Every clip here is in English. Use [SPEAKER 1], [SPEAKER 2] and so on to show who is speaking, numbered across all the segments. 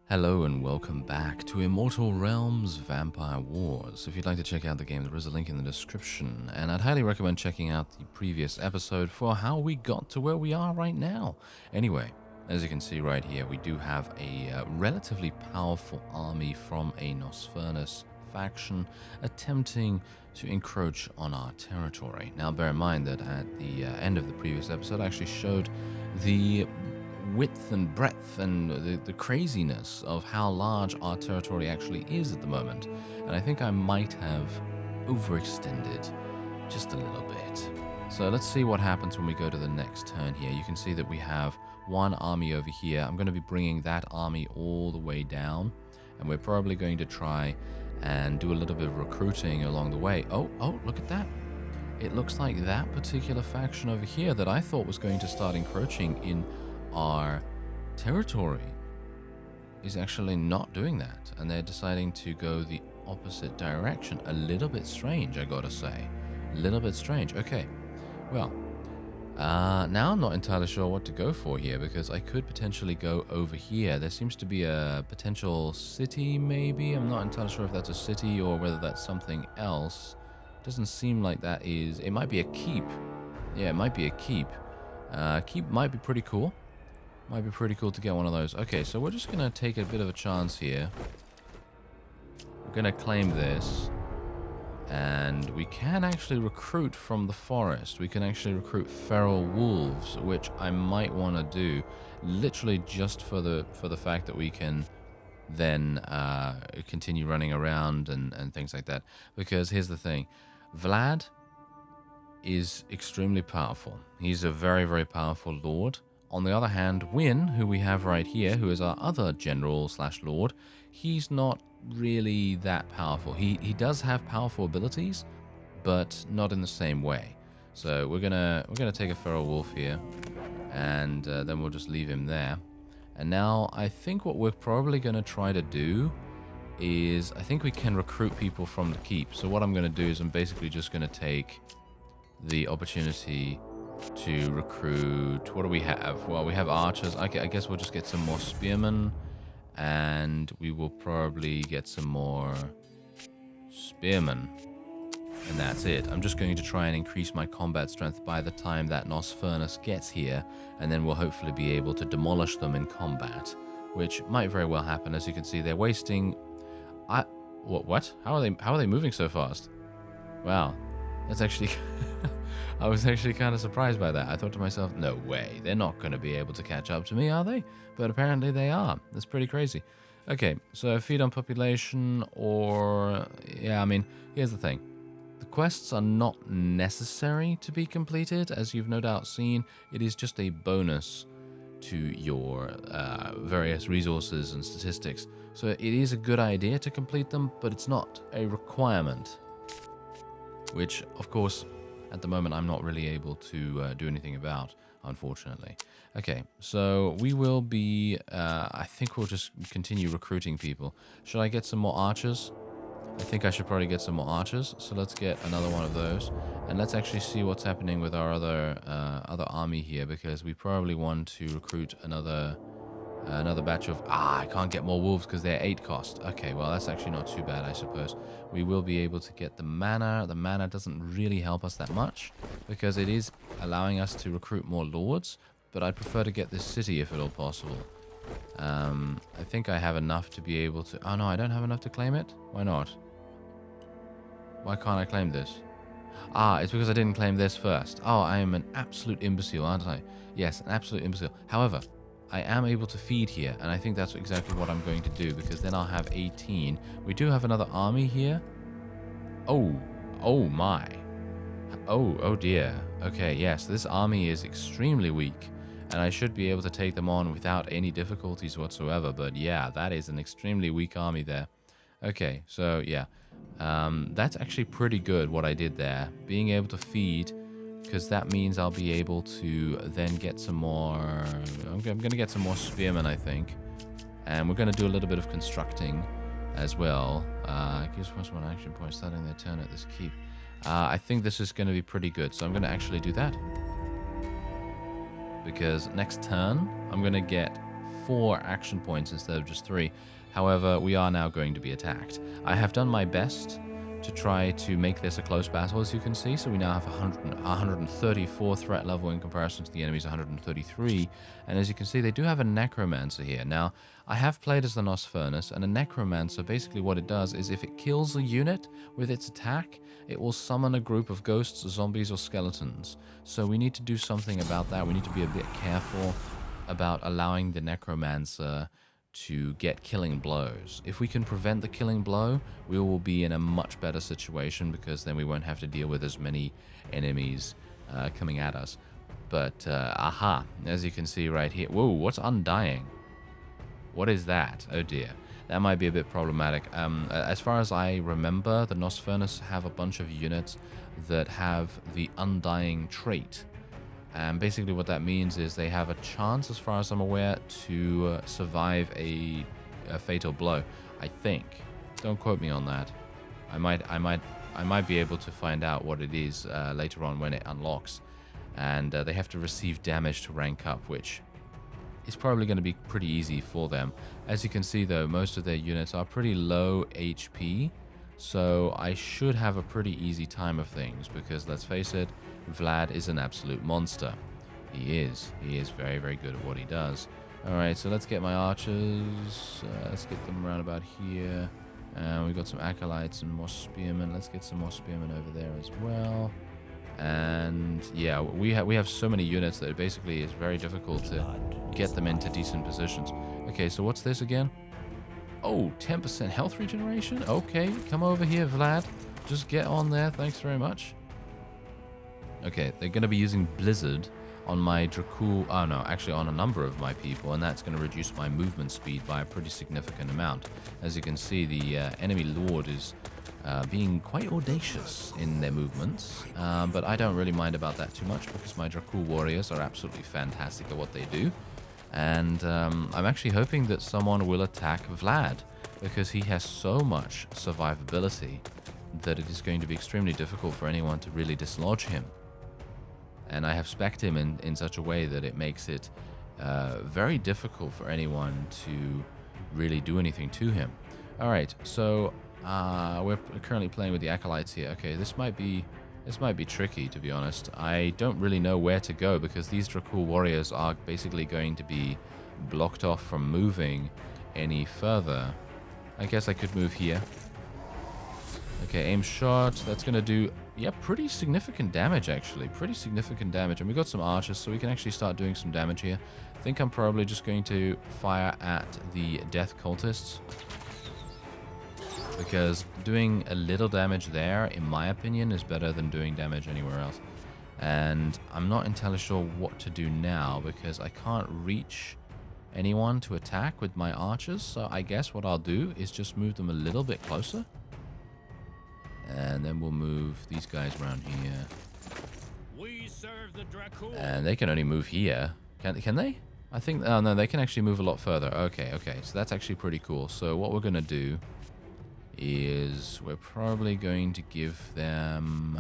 [SPEAKER 1] Hello and welcome back to Immortal Realms Vampire Wars. If you'd like to check out the game, there is a link in the description, and I'd highly recommend checking out the previous episode for how we got to where we are right now. Anyway, as you can see right here, we do have a relatively powerful army from a Nosfernis faction attempting to encroach on our territory. Now bear in mind that at the end of the previous episode I actually showed the width and breadth and the craziness of how large our territory actually is at the moment. And I think I might have overextended just a little bit. So let's see what happens when we go to the next turn here. You can see that we have one army over here. I'm going to be bringing that army all the way down, and we're probably going to try and do a little bit of recruiting along the way. Oh, look at that. It looks like that particular faction over here that I thought was going to start encroaching in our territory is actually not doing that, and they're deciding to go the opposite direction. A little bit strange, I gotta say. A little bit strange. Okay, well, now I'm not entirely sure what to go for here, because I could potentially go over here. There seems to be a potential city, maybe. I'm not entirely sure if that's a city or whether that's something else. Doesn't seem like that is. It might be a keep. Yeah, it might be a keep. Keep might be pretty cool. Might be pretty cool to get one of those. Okay, so we're just going to take a bit of a chance here. We're going to claim this. And we can actually recruit from the forest. We can actually recruit feral wolves, which I might want to do. Literally just for the fact that we can then continue running around and things like that. Because here's the thing. Vlad is extremely powerful. He's a very, very powerful lord. On the other hand, Wynn, who we have right here, who is our other general slash lord, he's not really that powerful. He does have powerful abilities, but not in the same way. So we're gonna take a feral wolf here, and then we'll just leave him there. And now I think what we're probably gonna try to do is, I think we can recruit people from the keep. So what I'm gonna do is I'm basically just gonna take the opportunity to recruit. What do we have? Well, we have archers. I guess we'll just get some more spearmen, and we will probably get some more spearmen, and that's it. I'm just going to try and increase my combat strength by the time that Nosfernis gets here, and then we'll hopefully be able to demolish them in combat, which might very well happen. As you can see, they're wasting. What? How are they moving so fast? Wow, that's actually. I was actually kind of surprised by that. I thought to myself, no way, they're not going to be able to catch up to me, are they? But apparently they are. That's pretty crazy. Okay, so feed on population, or... Yeah, I mean, here's the thing. The quests are not necessary to be completed, as you've no doubt seen. It is just a bonus to your various resources and statistics. So it is a good idea to complete them, but it's not a requirement. Which, of course... At the moment, I'm not really able to do anything about, unfortunately. Okay, so we will be... I think we'll just continue recruiting people. Should I get some more archers? I think I should probably get some more archers. So let's get another one of those. And let's actually see what's happening with our other army here, because we probably want to recruit another batch of... I can't get more wolves because they're 8 cost. Okay, well, that's actually not too bad, I suppose. We will be able to get the mana. The mana doesn't really help us that much, because it is allowing us to recruit more lords, but I'd prefer to get this city if at all possible. I think I have enough to be able to... Oh, no, I don't have enough to claim it? Why not? Why can't I claim this? It's because I didn't claim this first. Oh, I am an absolute imbecile, aren't I? Yes, an absolute imbecile. However... I am able to feed here, and I think that's exactly what I'm going to do, because then I'll have 18. We do have another army here. Oh my. Oh dear. Okay, yes, this army is extremely weak, and I should be able to take them on without any difficulties whatsoever, but yeah, that is an extremely weak army there. Okay, so yeah. That's actually pretty good what I did there. Being able to feed... because that means I'll be able to then get some more... I'm going to get some more spearmen, I think. And we're going to do a little bit of constructing as well. Gives us one action point starting their turn at this keep. I think this is going to be pretty good, so I'm going to actually do that. Because next turn, I'm going to get 4 action points instead of just 3. However, we are now going to be attacked. I have done my best to try to make this a close battle, as you can see. So we now have 134 threat level in comparison to the enemy's 133. And as you can see, they do have a necromancer here. Now, I have played as the Nos Furnace, and a necromancer, basically what it does is if it kills a unit with its attack, it will summon a group of ghosts, zombies, or skeletons. So we need to do something about that. We need to be a bit careful about allowing the necromancer to get killing blows. If we can prevent the killing blow, we will be in a much better situation, because then we won't have to deal with as many enemies coming at us. But, aha, as you can see right here. Whoa, what's Undying? What is that? Oh dear. That might be a bit problematic. As far as I remember, the Nos Furnace have a bunch of units that have the Undying trait. And basically what that means is they have a chance, as far as I'm aware, to survive a fatal blow. I think. Don't quote me on that. I might be able to find out what it is later on when it unlocks. And they have to receive damage to rank up, which is probably going to be pretty easy for them. As you can see, though, most of their units are pretty low HP. So I should have a pretty easy time of things, because let's face it, Vlad is an absolute monster. He is very, very good at what he does. Alright, so let's get my archers. Let's get them around about here. We've got some acolytes and more spearmen. Let's get some more spearmen over there as well. And yeah, we have so many units that it basically is very difficult to get them into decent positions. Okay, so what's this again? Oh, 10% health regeneration? Okay, come over here, Vlad. Just get on there, thanks very much. Okay, they're going to be using Blizzard on my DRACUL, oh no, actually on a number of my people, and that's going to reduce my movement speed by a pretty significant amount. As you can see, the enemy lord is being quite audacious in their movements, but I don't really mind about that too much, because my DRACUL warriors are absolutely fantastic at what they do. And I'm actually hoping that someone will attack Vlad, because he has so much survivability that it is going to be extremely difficult for anyone to really dislodge him. And I have spec'd him in such a way that it makes it very difficult for anyone to really do anything to him. Alright, so we're currently playing with the acolytes here. Okay, this might be tricky, to be honest. I don't really know where to go, because these DRACUL warriors are basically going to be blocked off from moving any further. I guess I could move here. Okay, aim shot. That's going to do, yeah, pretty significant damage, actually. Pretty significant damage. And we've got some archers, so we can actually start doing some damage here. I think I'm probably just going to fire at the death cultists, because doing a little damage there, in my opinion, is better than doing damage anywhere else. And I'm not entirely sure what to do now, because I can't reach anyone to attack with my archers. So I guess what I'll do is just move them a little bit closer. And then we'll move these guys around here.
[SPEAKER 2] We serve the DRACUL.
[SPEAKER 1] And they can only move here. Can they? I think, oh no, they can actually move a lot further. Okay, so that's actually pretty cool. So what we're going to do is we're probably going to give them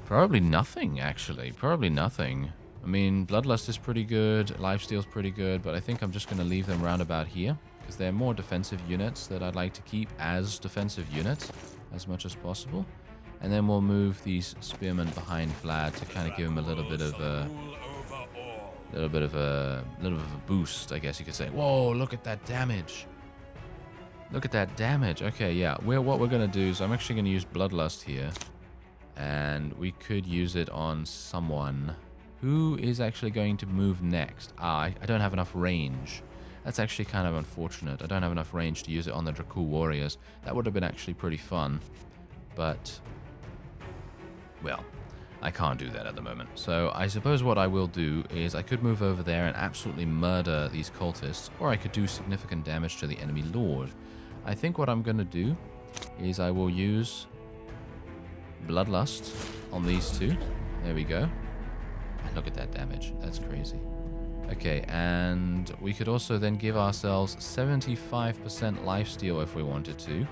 [SPEAKER 1] probably nothing, actually. Probably nothing. I mean, Bloodlust is pretty good, Lifesteal's pretty good, but I think I'm just going to leave them round about here, because they're more defensive units that I'd like to keep as defensive units as much as possible. And then we'll move these spearmen behind Vlad to kind of give him a little bit of a boost, I guess you could say. Whoa, look at that damage. Look at that damage. Okay, yeah. What we're going to do is I'm actually going to use Bloodlust here. And we could use it on someone who is actually going to move next. I don't have enough range. That's actually kind of unfortunate. I don't have enough range to use it on the DRACUL warriors. That would have been actually pretty fun. But, well, I can't do that at the moment. So I suppose what I will do is I could move over there and absolutely murder these cultists, or I could do significant damage to the enemy lord. I think what I'm going to do is I will use Bloodlust on these two. There we go. And look at that damage. That's crazy. Okay, and we could also then give ourselves 75% lifesteal if we wanted to.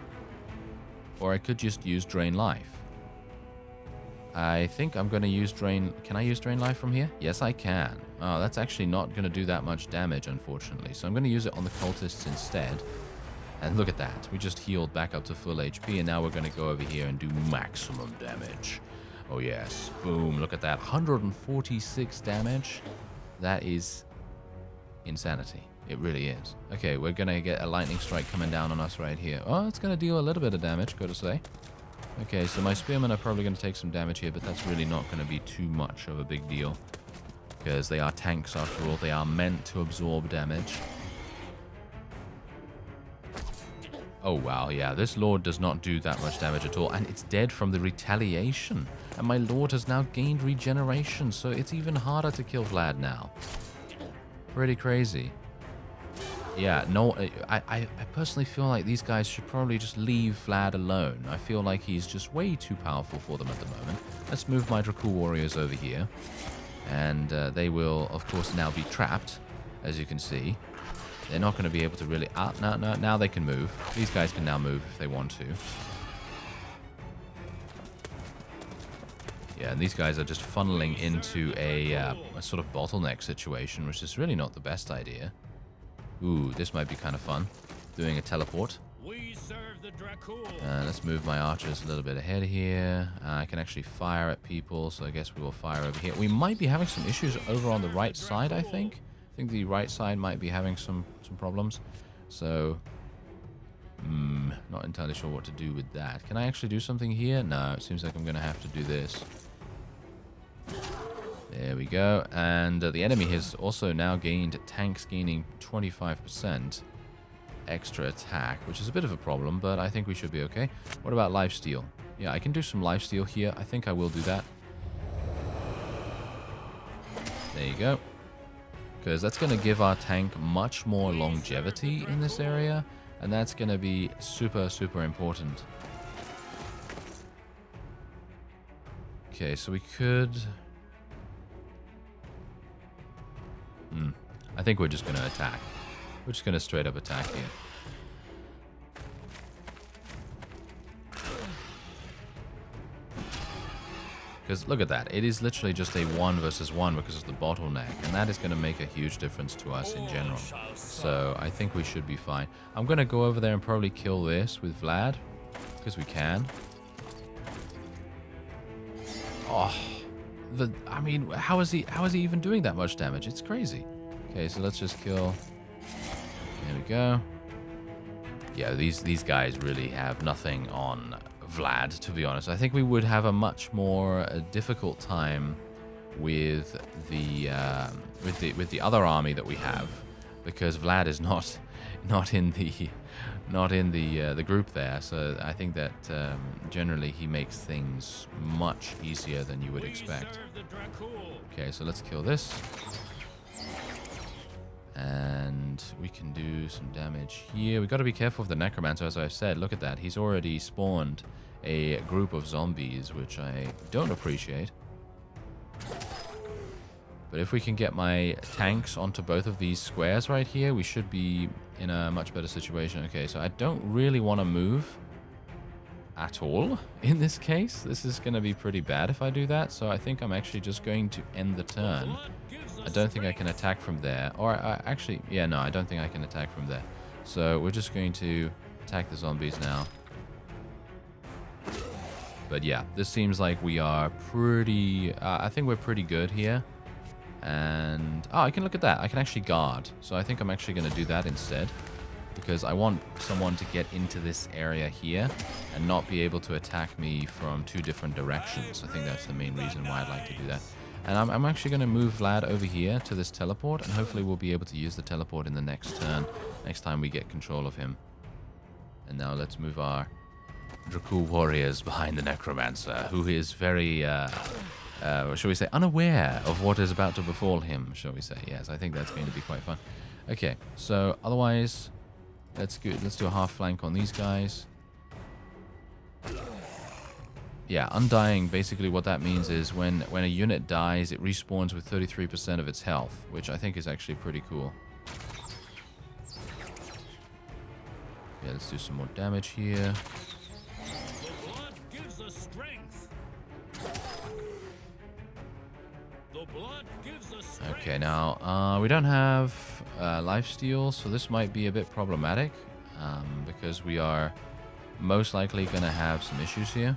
[SPEAKER 1] Or I could just use Drain Life. I think I'm going to use Drain... Can I use Drain Life from here? Yes, I can. Oh, that's actually not going to do that much damage, unfortunately. So I'm going to use it on the cultists instead. And look at that. We just healed back up to full HP, and now we're going to go over here and do maximum damage. Oh, yes. Boom. Look at that. 146 damage. That is insanity. It really is. Okay, we're going to get a lightning strike coming down on us right here. Oh, it's going to deal a little bit of damage, gotta say. Okay, so my spearmen are probably going to take some damage here, but that's really not going to be too much of a big deal. Because they are tanks after all. They are meant to absorb damage. Oh, wow, yeah. This lord does not do that much damage at all. And it's dead from the retaliation. And my lord has now gained regeneration. So it's even harder to kill Vlad now. Pretty crazy. Yeah, no, I personally feel like these guys should probably just leave Vlad alone. I feel like he's just way too powerful for them at the moment. Let's move my DRACUL warriors over here. And they will, of course, now be trapped, as you can see. They're not going to be able to really... no, now they can move. These guys can now move if they want to. Yeah, and these guys are just funneling into a sort of bottleneck situation, which is really not the best idea. Ooh, this might be kind of fun. Doing a teleport.
[SPEAKER 2] We serve the DRACUL.
[SPEAKER 1] Let's move my archers a little bit ahead here. I can actually fire at people, so I guess we will fire over here. We might be having some issues over on the right side, I think. I think the right side might be having some problems. So, not entirely sure what to do with that. Can I actually do something here? No, it seems like I'm going to have to do this. There we go. And the enemy has also now gained tanks gaining 25% extra attack, which is a bit of a problem, but I think we should be okay. What about lifesteal? Yeah, I can do some lifesteal here. I think I will do that. There you go. Because that's going to give our tank much more longevity in this area, and that's going to be super, super important. Okay, so we could... I think we're just going to attack. We're just going to straight up attack here. Because look at that. It is literally just a 1 versus 1 because of the bottleneck. And that is going to make a huge difference to us in general. So I think we should be fine. I'm going to go over there and probably kill this with Vlad. Because we can. Oh. I mean, how is he even doing that much damage? It's crazy. Okay, so let's just kill. There we go. Yeah, these guys really have nothing on Vlad, to be honest. I think we would have a much more difficult time with the other army that we have, because Vlad is not in the group there. So I think that generally he makes things much easier than you would expect. Okay, so let's kill this. And we can do some damage here. We've got to be careful of the necromancer, as I said. Look at that. He's already spawned a group of zombies, which I don't appreciate. But if we can get my tanks onto both of these squares right here, we should be in a much better situation. Okay, so I don't really want to move at all in this case. This is going to be pretty bad if I do that. So I think I'm actually just going to end the turn. I don't think I can attack from there. Or actually, yeah, no, I don't think I can attack from there. So we're just going to attack the zombies now. But yeah, this seems like we are pretty... I think we're pretty good here. And... oh, I can look at that. I can actually guard. So I think I'm actually going to do that instead. Because I want someone to get into this area here and not be able to attack me from 2 different directions. I think that's the main reason why I'd like to do that. And I'm actually going to move Vlad over here to this teleport, and hopefully we'll be able to use the teleport in the next turn, next time we get control of him. And now let's move our DRACUL warriors behind the necromancer, who is very, shall we say, unaware of what is about to befall him, shall we say. Yes, I think that's going to be quite fun. Okay, so otherwise, let's do a half flank on these guys. Yeah, undying, basically what that means is when a unit dies, it respawns with 33% of its health, which I think is actually pretty cool. Yeah, let's do some more damage here.
[SPEAKER 2] The blood gives us strength. The blood gives us strength.
[SPEAKER 1] Okay, now, we don't have lifesteal, so this might be a bit problematic, because we are most likely going to have some issues here.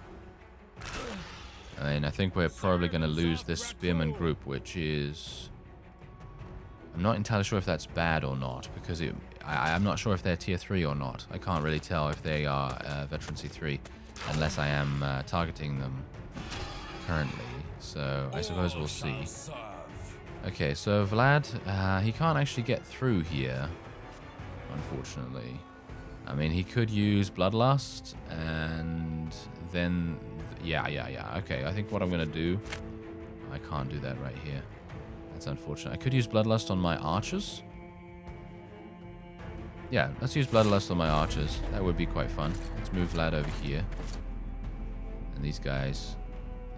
[SPEAKER 1] I mean, I think we're probably going to lose this spearman group, which is... I'm not entirely sure if that's bad or not, because I'm not sure if they're tier 3 or not. I can't really tell if they are veterancy 3, unless I am targeting them currently. So I suppose we'll see. Okay, so Vlad, he can't actually get through here, unfortunately. I mean, he could use Bloodlust, and then... Yeah. Okay, I think what I'm going to do... I can't do that right here. That's unfortunate. I could use Bloodlust on my archers. Yeah, let's use Bloodlust on my archers. That would be quite fun. Let's move Vlad over here. And these guys,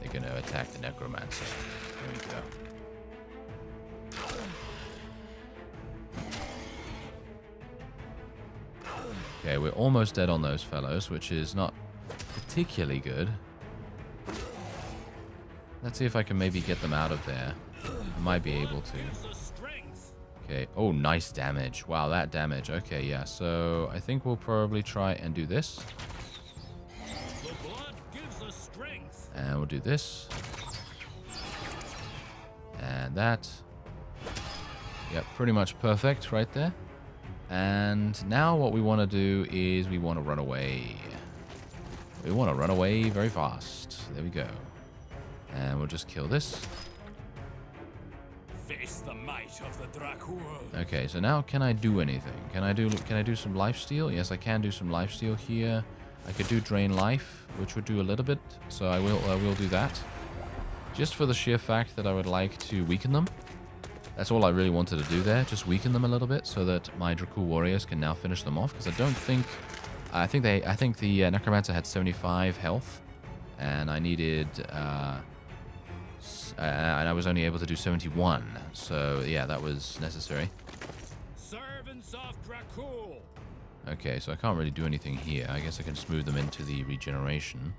[SPEAKER 1] they're going to attack the Necromancer. There we go. Okay, we're almost dead on those fellows, which is not particularly good. Let's see if I can maybe get them out of there. I might be able to. Okay, oh, nice damage. Wow, that damage. Okay, yeah, so I think we'll probably try and do this. And we'll do this. And that. Yep, pretty much perfect right there. And now what we want to do is we want to run away. We want to run away very fast. There we go. And we'll just kill this.
[SPEAKER 2] Face the might of the DRACUL.
[SPEAKER 1] Okay, so now can I do anything? Can I do some lifesteal? Yes, I can do some lifesteal here. I could do drain life, which would do a little bit. So I will do that. Just for the sheer fact that I would like to weaken them. That's all I really wanted to do there, just weaken them a little bit so that my DRACUL warriors can now finish them off. Because I don't think, I think the Necromancer had 75 health, and I needed, and I was only able to do 71. So yeah, that was necessary.
[SPEAKER 2] Servants of DRACUL.
[SPEAKER 1] Okay, so I can't really do anything here. I guess I can just move them into the regeneration.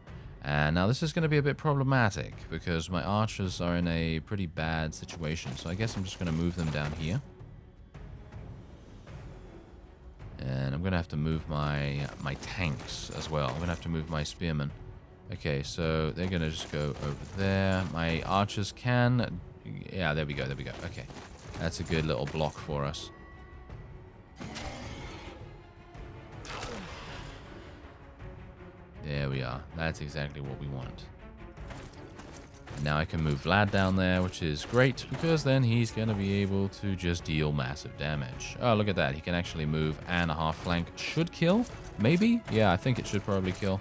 [SPEAKER 1] And now this is going to be a bit problematic because my archers are in a pretty bad situation. So I guess I'm just going to move them down here. And I'm going to have to move my tanks as well. I'm going to have to move my spearmen. Okay, so they're going to just go over there. My archers can... Yeah, there we go, there we go. Okay, that's a good little block for us. There we are. That's exactly what we want. Now I can move Vlad down there, which is great, because then he's going to be able to just deal massive damage. Oh, look at that. He can actually move and a half flank. Should kill? Maybe? Yeah, I think it should probably kill.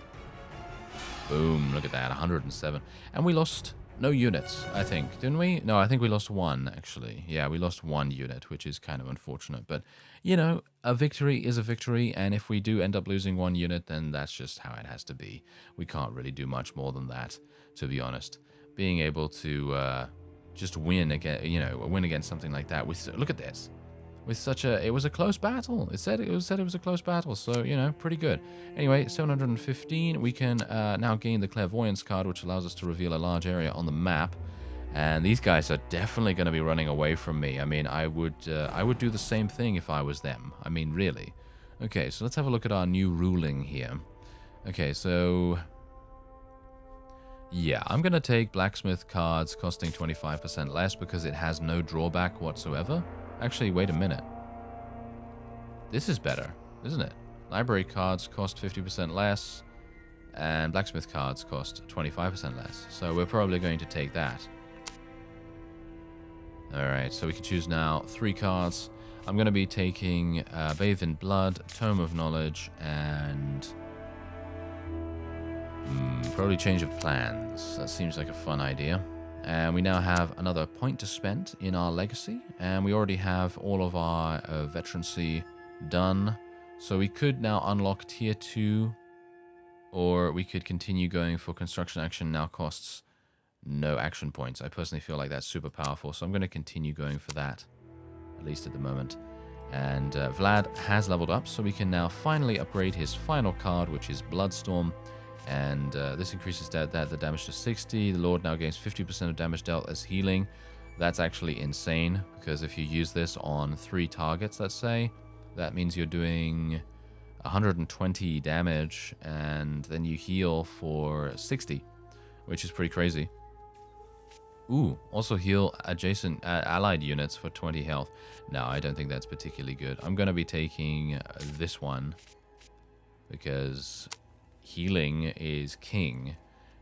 [SPEAKER 1] Boom. Look at that. 107. And we lost no units, I think. Didn't we? No, I think we lost one, actually. Yeah, we lost one unit, which is kind of unfortunate. But, you know, a victory is a victory. And if we do end up losing one unit, then that's just how it has to be. We can't really do much more than that, to be honest. Being able to just win again, you know, win against something like that. Look at this. With such a, it was a close battle. It said it was a close battle, so you know, pretty good. Anyway, 715. We can now gain the Clairvoyance card, which allows us to reveal a large area on the map. And these guys are definitely going to be running away from me. I mean, I would do the same thing if I was them. I mean, really. Okay, so let's have a look at our new ruling here. Okay, so yeah, I'm going to take Blacksmith cards costing 25% less because it has no drawback whatsoever. Actually, wait a minute. This is better, isn't it? Library cards cost 50% less, and Blacksmith cards cost 25% less. So we're probably going to take that. Alright, so we can choose now 3 cards. I'm going to be taking Bathe in Blood, Tome of Knowledge, and probably Change of Plans. That seems like a fun idea. And we now have another point to spend in our legacy. And we already have all of our veterancy done. So we could now unlock tier 2. Or we could continue going for construction action. Now costs no action points. I personally feel like that's super powerful. So I'm going to continue going for that. At least at the moment. And Vlad has leveled up. So we can now finally upgrade his final card, which is Bloodstorm. And this increases the damage to 60. The Lord now gains 50% of damage dealt as healing. That's actually insane, because if you use this on 3 targets, let's say, that means you're doing 120 damage, and then you heal for 60, which is pretty crazy. Ooh, also heal adjacent allied units for 20 health. No, I don't think that's particularly good. I'm going to be taking this one, because healing is king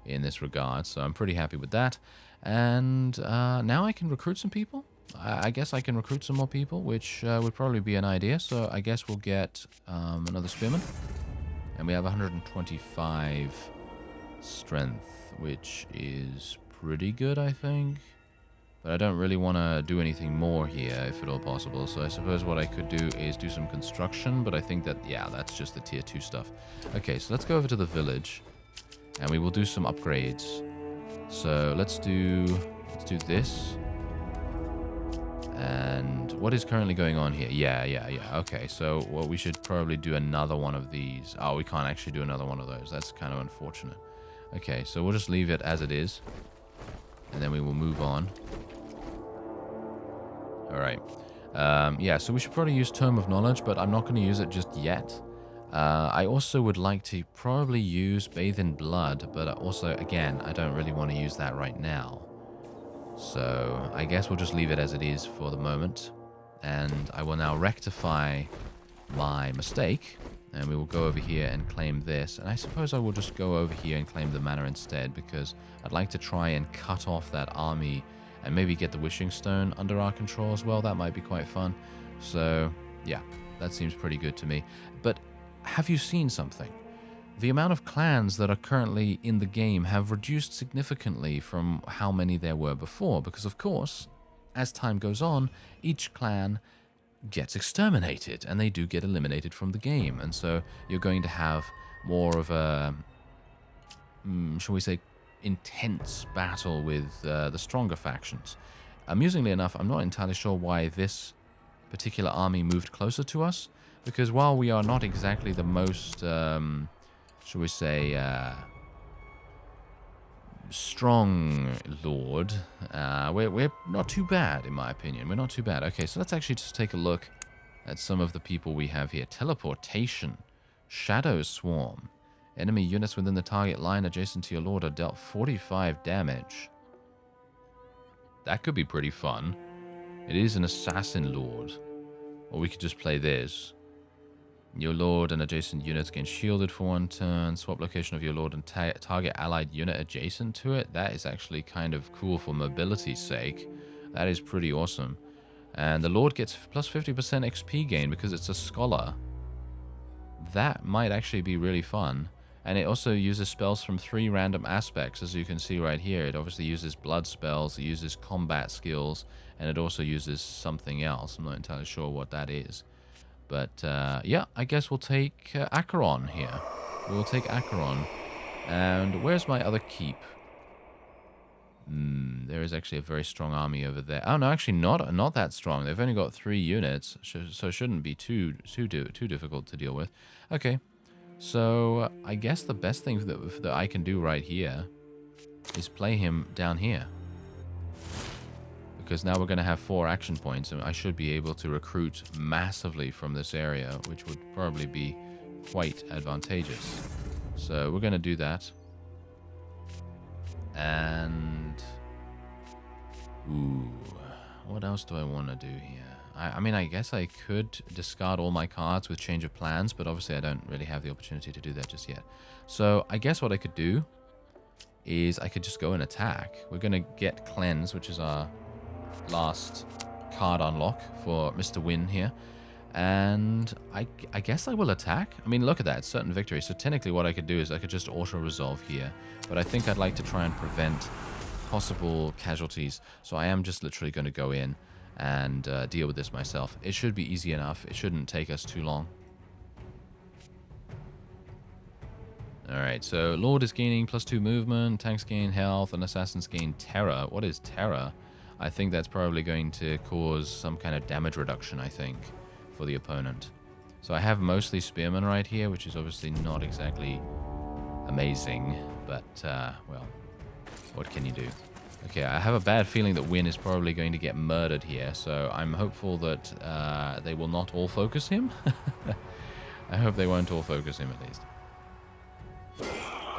[SPEAKER 1] in this regard, so I'm pretty happy with that. And now I can recruit some people. I guess I can recruit some more people, which would probably be an idea. So I guess we'll get another spearman. And we have 125 strength, which is pretty good, I think. But I don't really want to do anything more here, if at all possible. So I suppose what I could do is do some construction. But I think that, yeah, that's just the tier 2 stuff. Okay, so let's go over to the village. And we will do some upgrades. So let's do this. And what is currently going on here? Yeah. Okay, so well, we should probably do another one of these. Oh, we can't actually do another one of those. That's kind of unfortunate. Okay, so we'll just leave it as it is. And then we will move on. Alright. Yeah, so we should probably use Tome of Knowledge, but I'm not going to use it just yet. I also would like to probably use Bathe in Blood, but also, again, I don't really want to use that right now. So I guess we'll just leave it as it is for the moment. And I will now rectify my mistake. And we will go over here and claim this. And I suppose I will just go over here and claim the manor instead, because I'd like to try and cut off that army and maybe get the Wishing Stone under our control as well. That might be quite fun. So, yeah, that seems pretty good to me. But have you seen something? The amount of clans that are currently in the game have reduced significantly from how many there were before, because of course, as time goes on, each clan gets exterminated, and they do get eliminated from the game, and so you're going to have more of a, shall we say, intense battle with the stronger factions. Amusingly enough, I'm not entirely sure why this particular army moved closer to us, because while we are not exactly the most, shall we say, strong lord, we're not too bad, in my opinion. We're not too bad. Okay, so let's actually just take a look at some of the people we have here. Teleportation, Shadow Swarm. Enemy units within the target line adjacent to your lord are dealt 45 damage. That could be pretty fun. It is an assassin lord. Or we could just play this. Your lord and adjacent units gain shielded for 1 turn. Swap location of your lord and target allied unit adjacent to it. That is actually kind of cool for mobility's sake. That is pretty awesome. And the lord gets plus 50% XP gain because it's a scholar. That might actually be really fun. And it also uses spells from 3 random aspects, as you can see right here. It obviously uses blood spells, it uses combat skills, and it also uses something else. I'm not entirely sure what that is. But, yeah, I guess we'll take Acheron here. We'll take Acheron. And where's my other keep? There is actually a very strong army over there. Oh, no, actually not that strong. They've only got 3 units, so it shouldn't be too difficult to deal with. Okay. So, I guess the best thing that I can do right here is play him down here. Because now we're going to have 4 action points, and I should be able to recruit massively from this area, which would probably be quite advantageous. So, we're going to do that. And... ooh, what else do I want to do here? I mean, I guess I could discard all my cards with change of plans, but obviously I don't really have the opportunity to do that just yet. So I guess what I could do is I could just go and attack. We're going to get Cleanse, which is our last card unlock for Mr. Win here. And I guess I will attack. I mean, look at that, certain victory. So technically what I could do is I could just auto-resolve here. But I think I'd like to try and prevent possible casualties. So I am just literally going to go in and deal with this myself. It should be easy enough. It shouldn't take us too long. Alright, so Lord is gaining +2 movement, tanks gain health, and assassins gain terror. What is terror? I think that's probably going to cause some kind of damage reduction, I think, for the opponent. So I have mostly spearmen right here, which is obviously not exactly amazing, but, well, what can you do? Okay, I have a bad feeling that Wynn is probably going to get murdered here, so I'm hopeful that they will not all focus him. I hope they won't all focus him at least.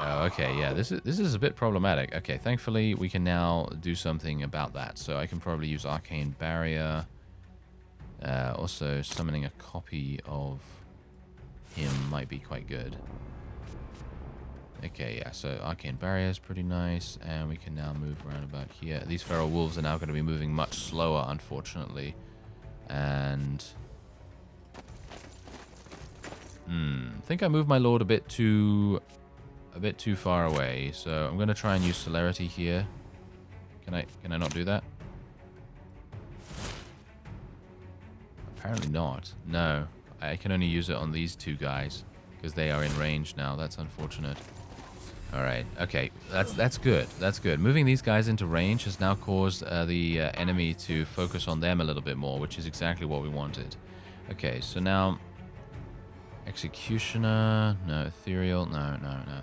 [SPEAKER 1] Oh, okay, yeah, this is a bit problematic. Okay, thankfully we can now do something about that. So I can probably use Arcane Barrier. Also, summoning a copy of him might be quite good. Okay, yeah, so Arcane Barrier is pretty nice, and we can now move around about here. These Feral Wolves are now going to be moving much slower, unfortunately. And... I think I moved my Lord a bit too far away, so I'm going to try and use Celerity here. Can I not do that? Apparently not. No, I can only use it on these two guys, because they are in range now. That's unfortunate. Alright, okay, that's good, that's good. Moving these guys into range has now caused the enemy to focus on them a little bit more, which is exactly what we wanted. Okay, so now... Executioner, no. Ethereal, no,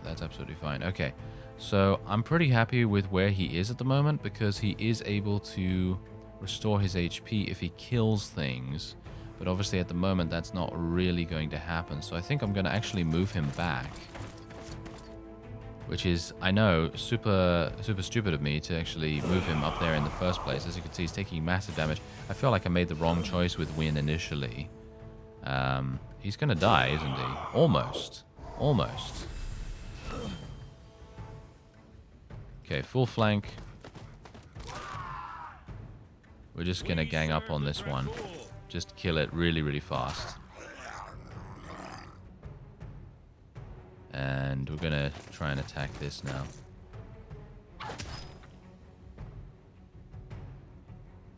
[SPEAKER 1] that's absolutely fine. Okay, so I'm pretty happy with where he is at the moment, because he is able to restore his HP if he kills things. But obviously at the moment that's not really going to happen, so I think I'm going to actually move him back. Which is, I know, super stupid of me to actually move him up there in the first place. As you can see, he's taking massive damage. I feel like I made the wrong choice with Wynn initially. He's gonna die, isn't he? Almost. Almost. Okay, full flank. We're just gonna gang up on this one. Just kill it really, really fast. And we're gonna try and attack this now.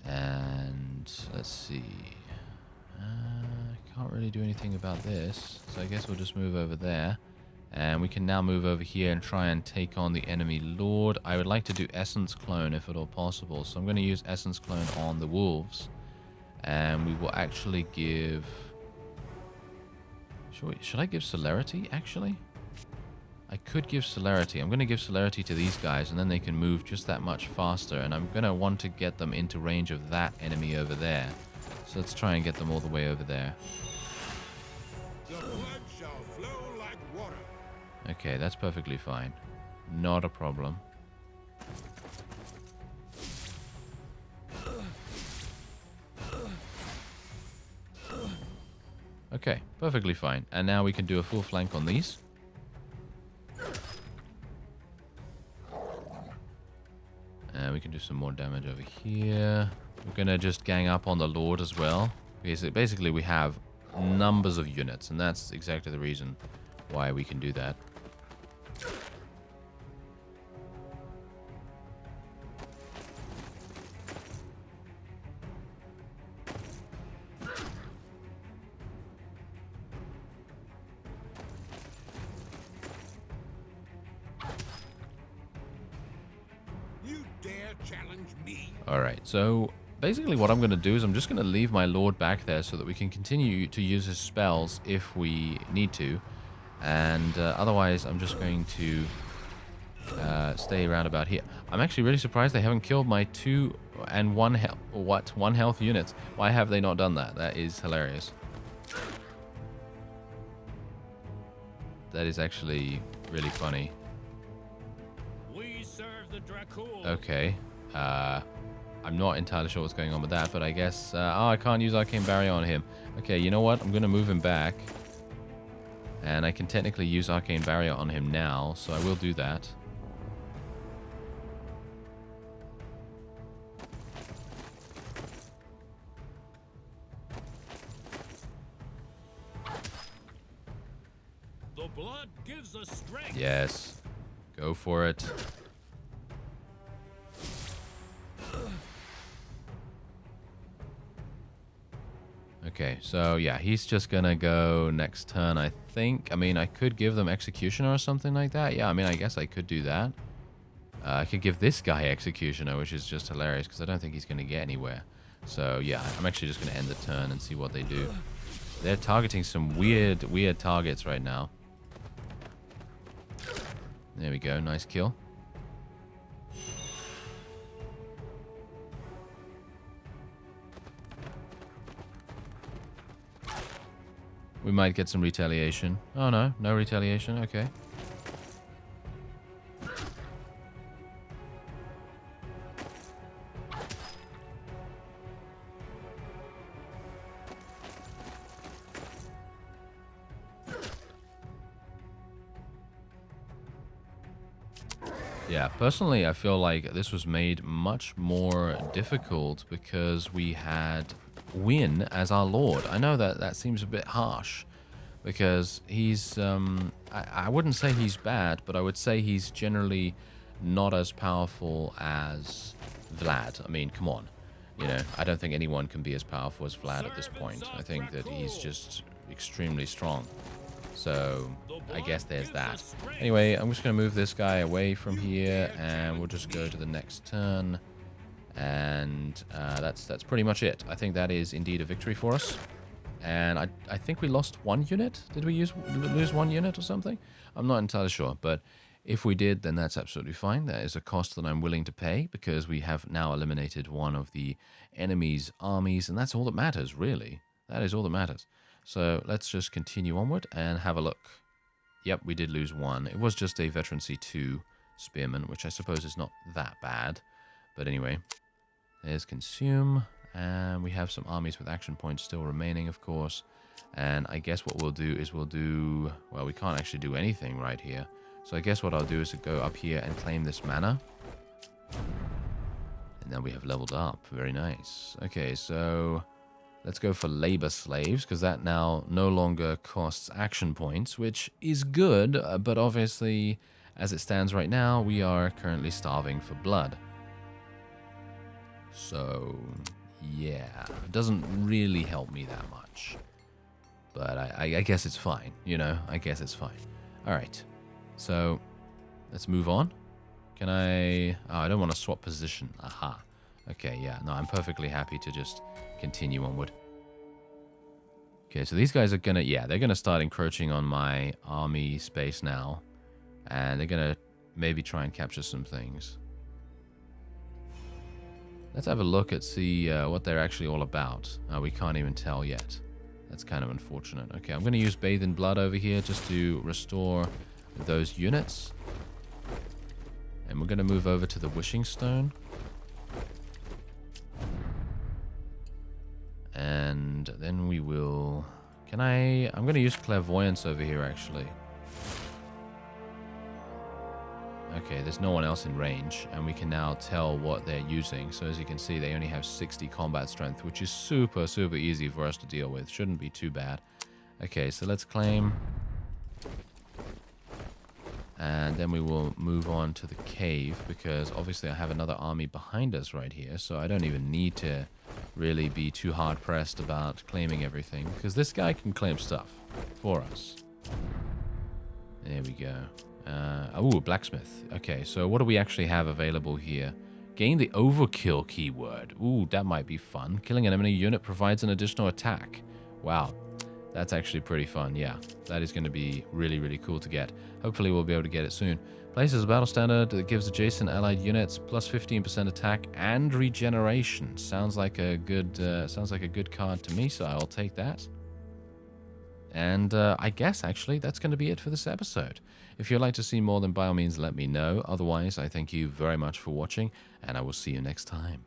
[SPEAKER 1] And let's see. Can't really do anything about this, so I guess we'll just move over there. And we can now move over here and try and take on the enemy Lord. I would like to do Essence Clone if at all possible, so I'm going to use Essence Clone on the Wolves. And we will actually give... Should I give Celerity, actually? I could give Celerity. I'm going to give Celerity to these guys, and then they can move just that much faster. And I'm going to want to get them into range of that enemy over there. So let's try and get them all the way over there.
[SPEAKER 2] The blood shall flow like water.
[SPEAKER 1] Okay, that's perfectly fine. Not a problem. Okay, perfectly fine. And now we can do a full flank on these. And we can do some more damage over here. We're going to just gang up on the Lord as well. Basically, we have numbers of units, and that's exactly the reason why we can do that.
[SPEAKER 2] You dare challenge me?
[SPEAKER 1] Alright, so... basically what I'm going to do is I'm just going to leave my Lord back there so that we can continue to use his spells if we need to. And otherwise I'm just going to stay around about here. I'm actually really surprised they haven't killed my 2 and 1 health... What? 1 health units. Why have they not done that? That is hilarious. That is actually really funny.
[SPEAKER 2] We serve the DRACUL.
[SPEAKER 1] Okay. I'm not entirely sure what's going on with that, but I guess... oh, I can't use Arcane Barrier on him. Okay, you know what? I'm going to move him back. And I can technically use Arcane Barrier on him now, so I will do that.
[SPEAKER 2] The blood gives us strength.
[SPEAKER 1] Yes. Go for it. Okay, so yeah, he's just gonna go next turn, I think. I mean, I could give them Executioner or something like that. Yeah, I mean, I guess I could do that. I could give this guy Executioner, which is just hilarious, because I don't think he's gonna get anywhere. So yeah, I'm actually just gonna end the turn and see what they do. They're targeting some weird targets right now. There we go, nice kill. We might get some retaliation. Oh, no. No retaliation. Okay. Yeah, personally, I feel like this was made much more difficult because we had Win as our lord. I know that that seems a bit harsh because he's, I wouldn't say he's bad, but I would say he's generally not as powerful as Vlad. I mean, come on. You know, I don't think anyone can be as powerful as Vlad at this point. I think that he's just extremely strong. So, I guess there's that. Anyway, I'm just going to move this guy away from here, and we'll just go to the next turn. And that's pretty much it. I think that is indeed a victory for us. And I think we lost one unit. Did we lose one unit or something? I'm not entirely sure, but if we did, then that's absolutely fine. That is a cost that I'm willing to pay because we have now eliminated one of the enemy's armies, and that's all that matters, really. That is all that matters. So let's just continue onward and have a look. Yep, we did lose one. It was just a Veteran C2 Spearman, which I suppose is not that bad. But anyway, there's Consume. And we have some armies with action points still remaining, of course. And I guess what we'll do is well, we can't actually do anything right here. So I guess what I'll do is go up here and claim this mana. And then we have leveled up. Very nice. Okay, so let's go for labor slaves, because that now no longer costs action points, which is good, but obviously, as it stands right now, we are currently starving for blood. So, yeah, it doesn't really help me that much. But I guess it's fine, you know, I guess it's fine. Alright, so let's move on. Can I... Oh, I don't want to swap position. Aha. Okay, yeah, no, I'm perfectly happy to just continue onward. Okay, so these guys are gonna, yeah, they're gonna start encroaching on my army space now. And they're gonna maybe try and capture some things. Let's have a look at see what they're actually all about. We can't even tell yet. That's kind of unfortunate. Okay, I'm gonna use Bathe in Blood over here just to restore those units. And we're gonna move over to the Wishing Stone. And then we will... I'm going to use Clairvoyance over here, actually. Okay, there's no one else in range, and we can now tell what they're using. So as you can see, they only have 60 combat strength, which is super, super easy for us to deal with. Shouldn't be too bad. Okay, so let's claim. And then we will move on to the cave, because obviously I have another army behind us right here, so I don't even need to really be too hard-pressed about claiming everything, because this guy can claim stuff for us. There we go. Oh, Blacksmith. Okay, so what do we actually have available here? Gain the Overkill keyword. Ooh, that might be fun. Killing an enemy unit provides an additional attack. Wow. That's actually pretty fun, yeah. That is going to be really, really cool to get. Hopefully we'll be able to get it soon. Places a battle standard that gives adjacent allied units plus 15% attack and regeneration. Sounds like a good card to me, so I'll take that. And I guess, actually, that's going to be it for this episode. If you'd like to see more, then by all means let me know. Otherwise, I thank you very much for watching, and I will see you next time.